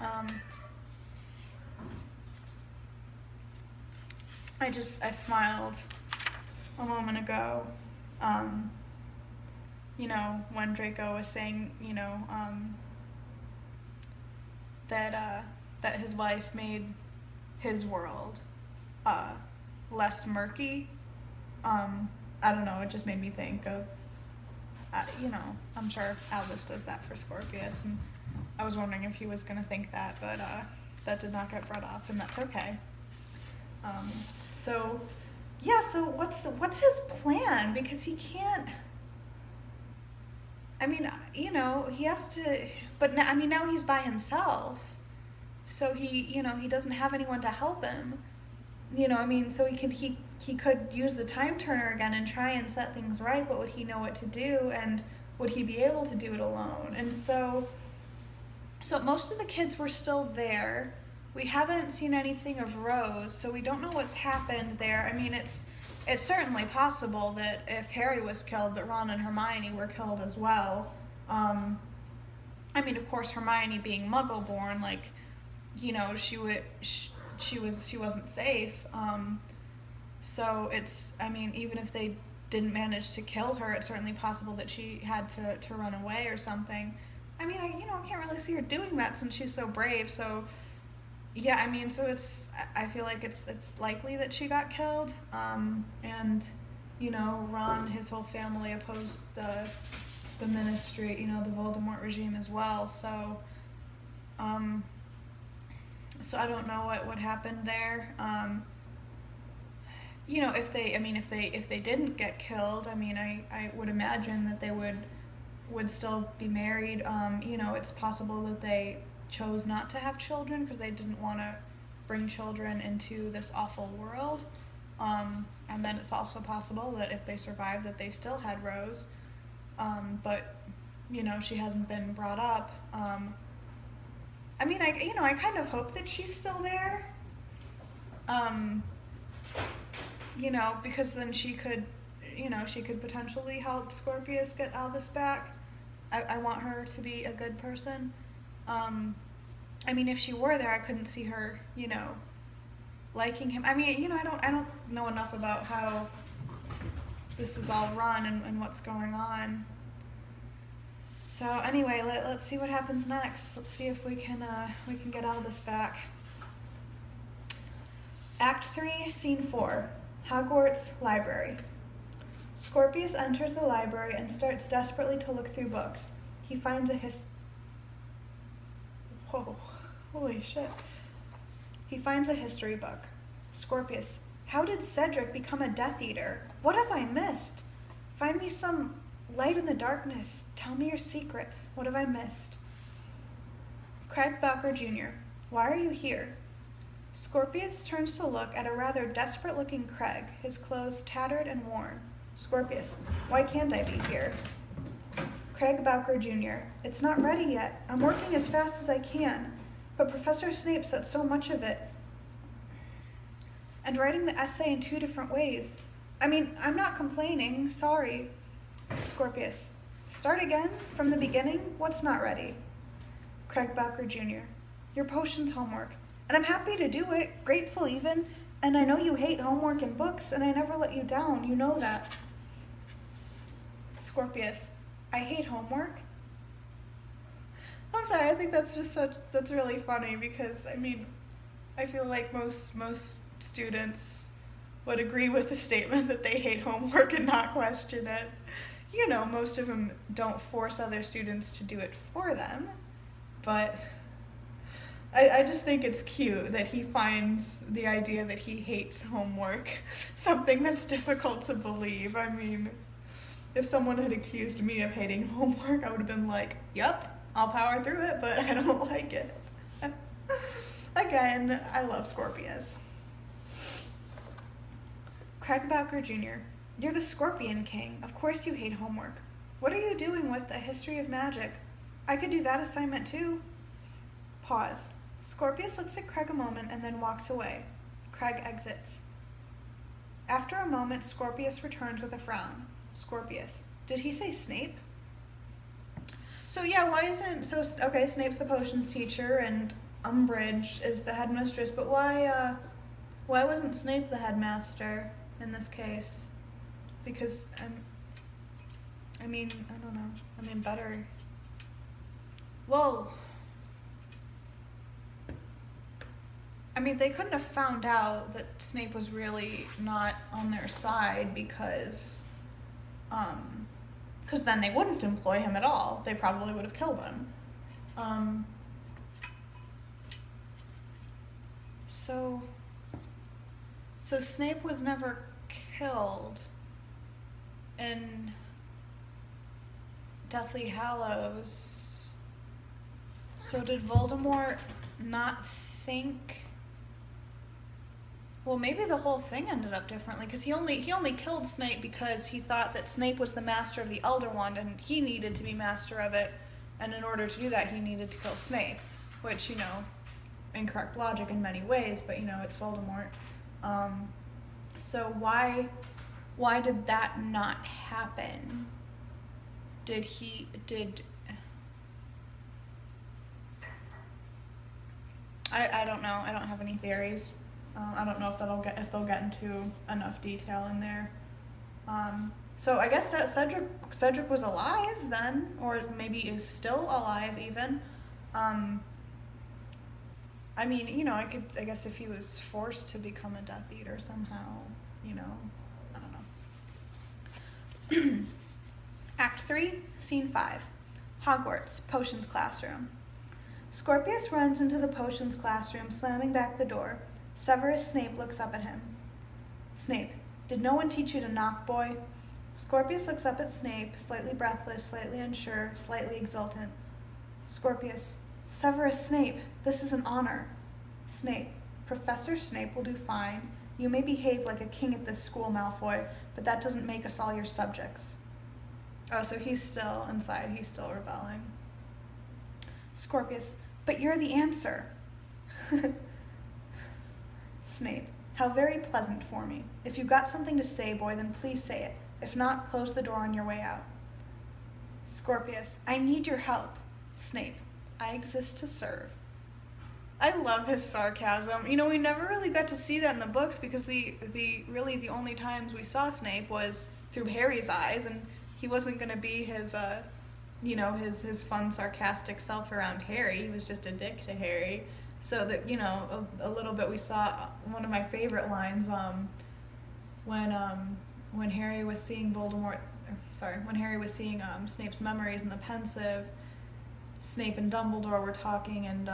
Um, I smiled a moment ago, when Draco was saying, that his wife made his world less murky. I don't know, it just made me think of, I'm sure Albus does that for Scorpius, and I was wondering if he was going to think that, but that did not get brought up, and that's okay. So what's his plan? Because he can't. I mean, he has to. But now he's by himself, so he doesn't have anyone to help him. So he could use the time turner again and try and set things right. But would he know what to do, and would he be able to do it alone? And so most of the kids were still there. We haven't seen anything of Rose, so we don't know what's happened there. I mean, it's certainly possible that if Harry was killed, that Ron and Hermione were killed as well. Of course, Hermione being Muggle-born, she wasn't safe. So it's, even if they didn't manage to kill her, it's certainly possible that she had to run away or something. I can't really see her doing that since she's so brave. So yeah, I feel like it's likely that she got killed. And Ron, his whole family opposed the Ministry, the Voldemort regime as well. So I don't know what happened there. If they didn't get killed, I would imagine that they would still be married. It's possible that they chose not to have children because they didn't want to bring children into this awful world. And then it's also possible that if they survived, that they still had Rose. But she hasn't been brought up. I kind of hope that she's still there. Because then she could potentially help Scorpius get Albus back. I want her to be a good person. If she were there, I couldn't see her, liking him. I don't know enough about how this is all run and what's going on. So anyway, let's see what happens next. Let's see if we can get Albus back. Act 3, Scene 4, Hogwarts Library. Scorpius enters the library and starts desperately to look through books. He finds Whoa, holy shit. He finds a history book. Scorpius, how did Cedric become a Death Eater? What have I missed? Find me some light in the darkness. Tell me your secrets. What have I missed? Craig Bowker Jr., why are you here? Scorpius turns to look at a rather desperate-looking Craig, his clothes tattered and worn. Scorpius, why can't I be here? Craig Bowker Jr., it's not ready yet. I'm working as fast as I can, but Professor Snape said so much of it. And writing the essay in 2 different ways. I'm not complaining, sorry. Scorpius, start again, from the beginning, what's not ready? Craig Bowker Jr., your potions homework. And I'm happy to do it, grateful even, and I know you hate homework and books, and I never let you down, you know that. Scorpius, I hate homework? I'm sorry, I think that's really funny because, I feel like most students would agree with the statement that they hate homework and not question it. Most of them don't force other students to do it for them, but I just think it's cute that he finds the idea that he hates homework something that's difficult to believe. If someone had accused me of hating homework, I would have been like, yep, I'll power through it, but I don't like it. Again, I love Scorpius. Craig Bowker Jr., you're the Scorpion King. Of course you hate homework. What are you doing with A History of Magic? I could do that assignment too. Pause. Scorpius looks at Craig a moment and then walks away. Craig exits. After a moment, Scorpius returns with a frown. Scorpius, did he say Snape? So yeah, Snape's the potions teacher, and Umbridge is the headmistress, but why wasn't Snape the headmaster in this case? Because I mean, I don't know. I mean, better. Well, I mean, they couldn't have found out that Snape was really not on their side because then they wouldn't employ him at all. They probably would have killed him. So Snape was never killed in Deathly Hallows. So did Voldemort not think? Well, maybe the whole thing ended up differently, because he only killed Snape because he thought that Snape was the master of the Elder Wand and he needed to be master of it, and in order to do that he needed to kill Snape, which, incorrect logic in many ways, but it's Voldemort. So why did that not happen? I don't know. I don't have any theories. I don't know if they'll get into enough detail in there. So I guess that Cedric was alive then, or maybe is still alive even. I mean, I guess if he was forced to become a Death Eater somehow, I don't know. Act 3, Scene 5. Hogwarts, Potions Classroom. Scorpius runs into the Potions classroom, slamming back the door. Severus Snape looks up at him. Snape, did no one teach you to knock, boy? Scorpius looks up at Snape, slightly breathless, slightly unsure, slightly exultant. Scorpius, Severus Snape, this is an honor. Snape, Professor Snape will do fine. You may behave like a king at this school, Malfoy, but that doesn't make us all your subjects. Oh, so he's still inside, he's still rebelling. Scorpius, but you're the answer. Snape, how very pleasant for me. If you've got something to say, boy, then please say it. If not, close the door on your way out. Scorpius, I need your help. Snape, I exist to serve. I love his sarcasm. We never really got to see that in the books because the only times we saw Snape was through Harry's eyes, and he wasn't going to be his his fun sarcastic self around Harry. He was just a dick to Harry. So that a little bit we saw one of my favorite lines when Harry was seeing Snape's memories in the pensive. Snape and Dumbledore were talking, and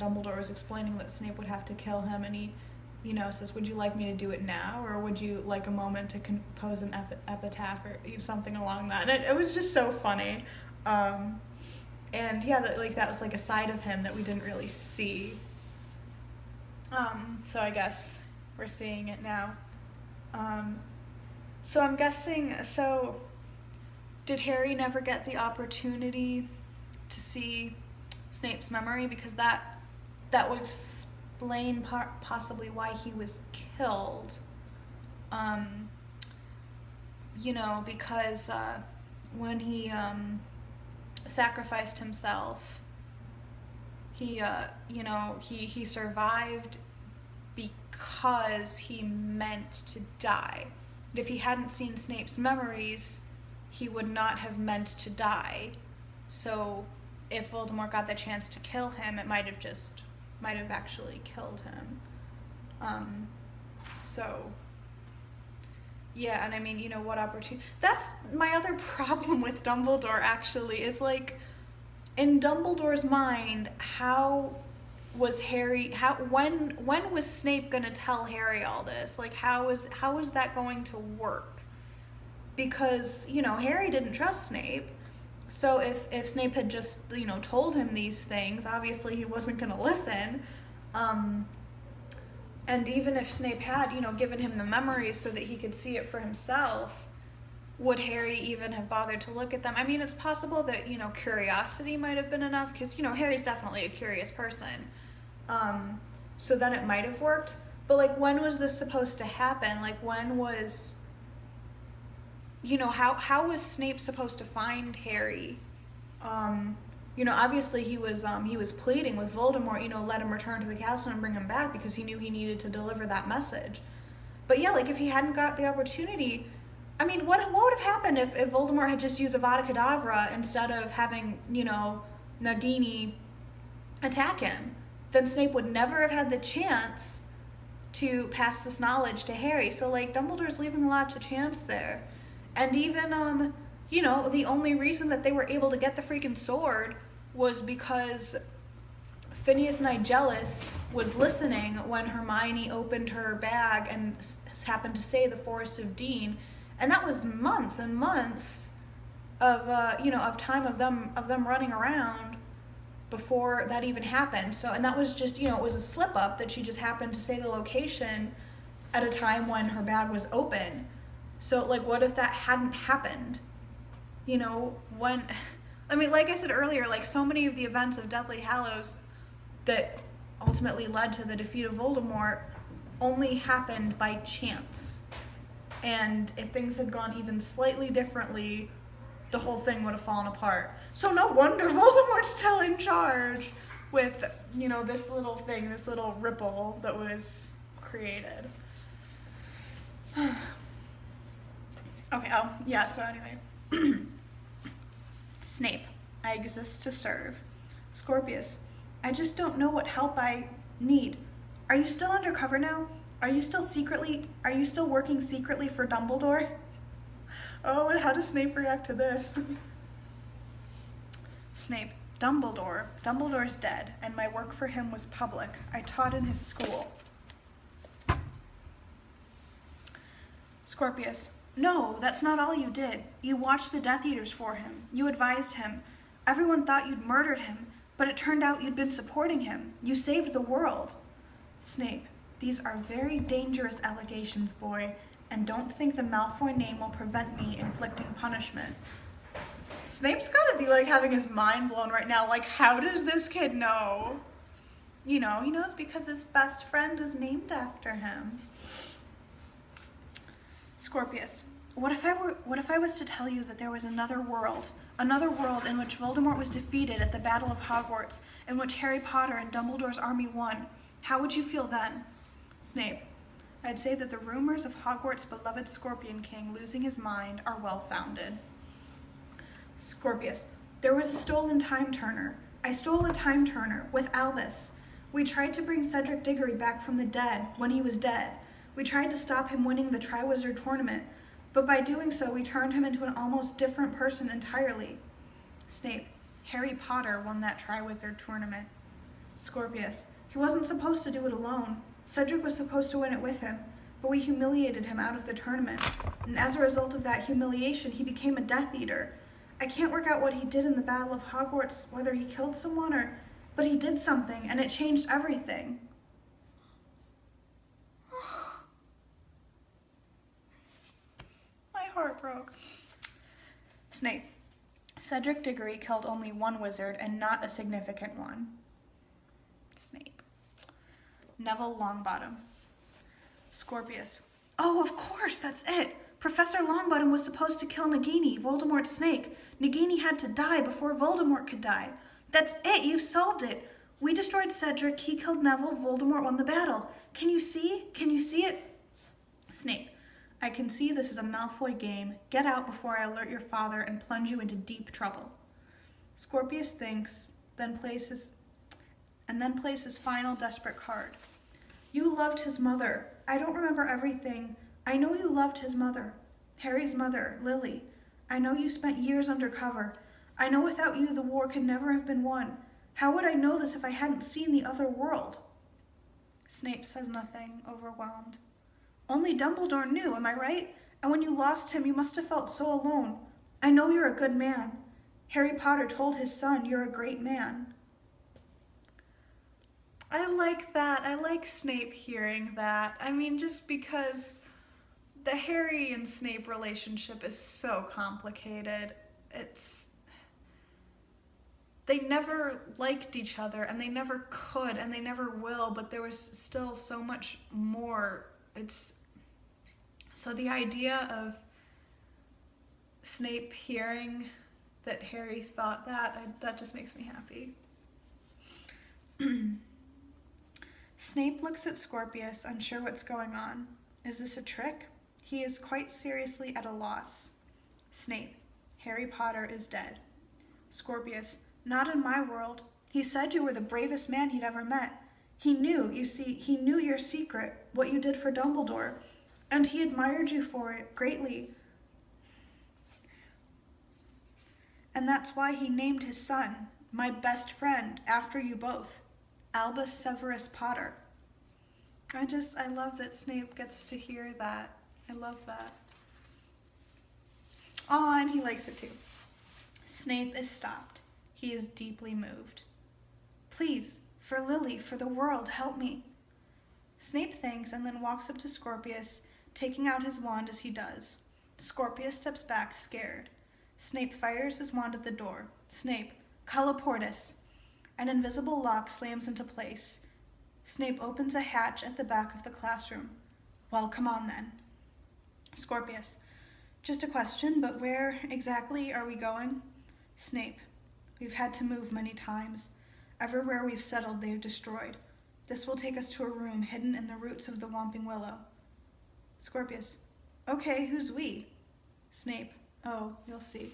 Dumbledore was explaining that Snape would have to kill him, and he says, would you like me to do it now, or would you like a moment to compose an epitaph or something along that? And it was just so funny. And yeah, that was like a side of him that we didn't really see. So I guess we're seeing it now. So I'm guessing, did Harry never get the opportunity to see Snape's memory? Because that would explain possibly why he was killed. Because when he sacrificed himself, he survived because he meant to die. And if he hadn't seen Snape's memories, he would not have meant to die. So if Voldemort got the chance to kill him, it might have actually killed him. Yeah, and I mean, what opportunity... That's my other problem with Dumbledore, actually, is, in Dumbledore's mind, how was Harry... When was Snape going to tell Harry all this? How was that going to work? Because, Harry didn't trust Snape. So if Snape had just, told him these things, obviously he wasn't going to listen. And even if Snape had, given him the memories so that he could see it for himself, would Harry even have bothered to look at them? I mean, it's possible that, curiosity might have been enough, because, Harry's definitely a curious person. So then it might have worked. But, when was this supposed to happen? When was... how was Snape supposed to find Harry? Obviously he was pleading with Voldemort, let him return to the castle and bring him back because he knew he needed to deliver that message. But yeah, like if he hadn't got the opportunity, I mean, what would have happened if Voldemort had just used Avada Kedavra instead of having, Nagini attack him? Then Snape would never have had the chance to pass this knowledge to Harry. So like Dumbledore's leaving a lot to chance there. And even the only reason that they were able to get the freaking sword was because Phineas Nigellus was listening when Hermione opened her bag and happened to say the Forest of Dean, and that was months and months of time of them running around before that even happened. So, and that was just, it was a slip up that she just happened to say the location at a time when her bag was open. So, like, what if that hadn't happened? Like I said earlier, like, so many of the events of Deathly Hallows that ultimately led to the defeat of Voldemort only happened by chance. And if things had gone even slightly differently, the whole thing would have fallen apart. So no wonder Voldemort's still in charge with, this little thing, this little ripple that was created. Okay, so anyway. Snape, I exist to serve. Scorpius, I just don't know what help I need. Are you still undercover now? Are you still working secretly for Dumbledore? Oh, and how does Snape react to this? Snape, Dumbledore's dead, and my work for him was public. I taught in his school. Scorpius, no, that's not all you did. You watched the Death Eaters for him. You advised him. Everyone thought you'd murdered him, but it turned out you'd been supporting him. You saved the world. Snape, these are very dangerous allegations, boy, and don't think the Malfoy name will prevent me inflicting punishment. Snape's gotta be like having his mind blown right now. Like, how does this kid know? He knows because his best friend is named after him. Scorpius, what if I was to tell you that there was another world in which Voldemort was defeated at the Battle of Hogwarts, in which Harry Potter and Dumbledore's army won? How would you feel then? Snape, I'd say that the rumors of Hogwarts' beloved Scorpion King losing his mind are well-founded. Scorpius, there was a stolen time turner. I stole a time turner with Albus. We tried to bring Cedric Diggory back from the dead when he was dead. We tried to stop him winning the Triwizard Tournament, but by doing so, we turned him into an almost different person entirely. Snape, Harry Potter won that Triwizard Tournament. Scorpius, he wasn't supposed to do it alone. Cedric was supposed to win it with him, but we humiliated him out of the tournament, and as a result of that humiliation, he became a Death Eater. I can't work out what he did in the Battle of Hogwarts, whether he killed someone but he did something, and it changed everything. My heart broke. Snape, Cedric Diggory killed only one wizard, and not a significant one. Snape. Neville Longbottom. Scorpius, oh, of course, that's it. Professor Longbottom was supposed to kill Nagini, Voldemort's snake. Nagini had to die before Voldemort could die. That's it, you've solved it. We destroyed Cedric, he killed Neville, Voldemort won the battle. Can you see? Can you see it? Snape, I can see this is a Malfoy game. Get out before I alert your father and plunge you into deep trouble. Scorpius thinks, then plays his final desperate card. You loved his mother. I don't remember everything. I know you loved his mother, Harry's mother, Lily. I know you spent years undercover. I know without you the war could never have been won. How would I know this if I hadn't seen the other world? Snape says nothing, overwhelmed. Only Dumbledore knew, am I right? And when you lost him, you must have felt so alone. I know you're a good man. Harry Potter told his son you're a great man. I like that. I like Snape hearing that. I mean, just because the Harry and Snape relationship is so complicated. They never liked each other, and they never could, and they never will, but there was still so much more. So the idea of Snape hearing that Harry thought that. That just makes me happy. Snape looks at Scorpius, unsure what's going on. Is this a trick? He is quite seriously at a loss. Snape, Harry Potter is dead. Scorpius, not in my world. He said you were the bravest man he'd ever met. He knew, you see, he knew your secret, what you did for Dumbledore, and he admired you for it greatly. And that's why he named his son, my best friend, after you both, Albus Severus Potter. I love that Snape gets to hear that. I love that. Aw, and he likes it too. Snape is stopped. He is deeply moved. Please, for Lily, for the world, help me. Snape thanks and then walks up to Scorpius, taking out his wand as he does. Scorpius steps back, scared. Snape fires his wand at the door. Snape, Colloportus. An invisible lock slams into place. Snape opens a hatch at the back of the classroom. Well, come on then. Scorpius, just a question, but where exactly are we going? Snape, we've had to move many times. Everywhere we've settled, they've destroyed. This will take us to a room hidden in the roots of the Whomping Willow. Scorpius, okay, who's we? Snape, oh, you'll see.